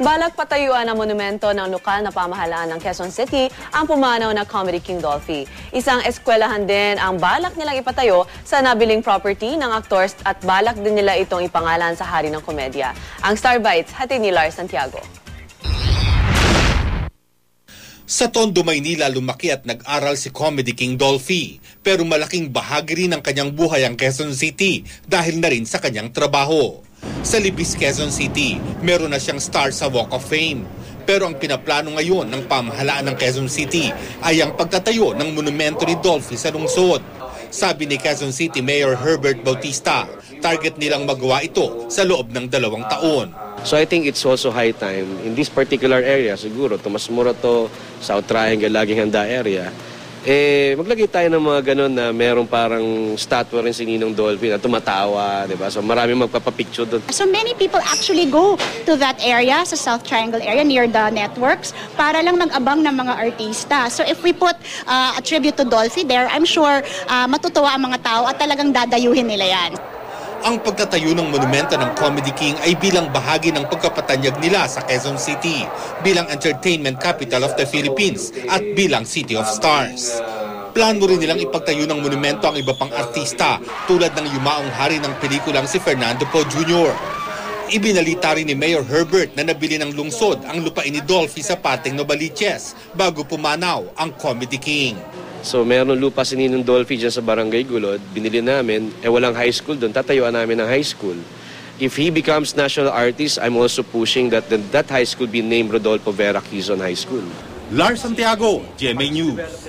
Balak patayuan ang monumento ng lokal na pamahalaan ng Quezon City ang pumanaw na Comedy King Dolphy. Isang eskwelahan din ang balak nilang ipatayo sa nabiling property ng actors at balak din nila itong ipangalan sa hari ng komedya. Ang Star Bites, hatid ni Lars Santiago. Sa Tondo, Maynila, lumaki at nag-aral si Comedy King Dolphy. Pero malaking bahagi rin ng kanyang buhay ang Quezon City dahil na rin sa kanyang trabaho. Sa Libis, Quezon City, meron na siyang star sa Walk of Fame. Pero ang pinaplano ngayon ng pamahalaan ng Quezon City ay ang pagtatayo ng monumento ni Dolphy sa lungsod. Sabi ni Quezon City Mayor Herbert Bautista, target nilang magawa ito sa loob ng 2 taon. So I think it's also high time in this particular area, siguro Tomas Morato, South Triangle, Laging Handa area, maglagay tayo ng mga ganun na merong parang statue rin si Ninong Dolphy na tumatawa, di ba? So marami magpapapicture doon. So many people actually go to that area, sa South Triangle area, near the networks, para lang mag-abang ng mga artista. So if we put a tribute to Dolphy there, I'm sure matutuwa ang mga tao at talagang dadayuhin nila yan. Ang pagtatayo ng monumento ng Comedy King ay bilang bahagi ng pagkapatanyag nila sa Quezon City, bilang entertainment capital of the Philippines at bilang City of Stars. Plano rin nilang ipagtayo ng monumento ang iba pang artista tulad ng yumaong hari ng pelikulang si Fernando Poe Jr. Ibinalita rin ni Mayor Herbert na nabili ng lungsod ang lupain ni Dolphy sa Pateng, Novaliches bago pumanaw ang Comedy King. So meron lupa si Ninong Dolphy dyan sa Barangay Gulod, binili namin, walang high school doon, tatayuan namin ng high school. If he becomes national artist, I'm also pushing that that high school be named Rodolfo Vera Quezon High School. Lars Santiago, GMA News.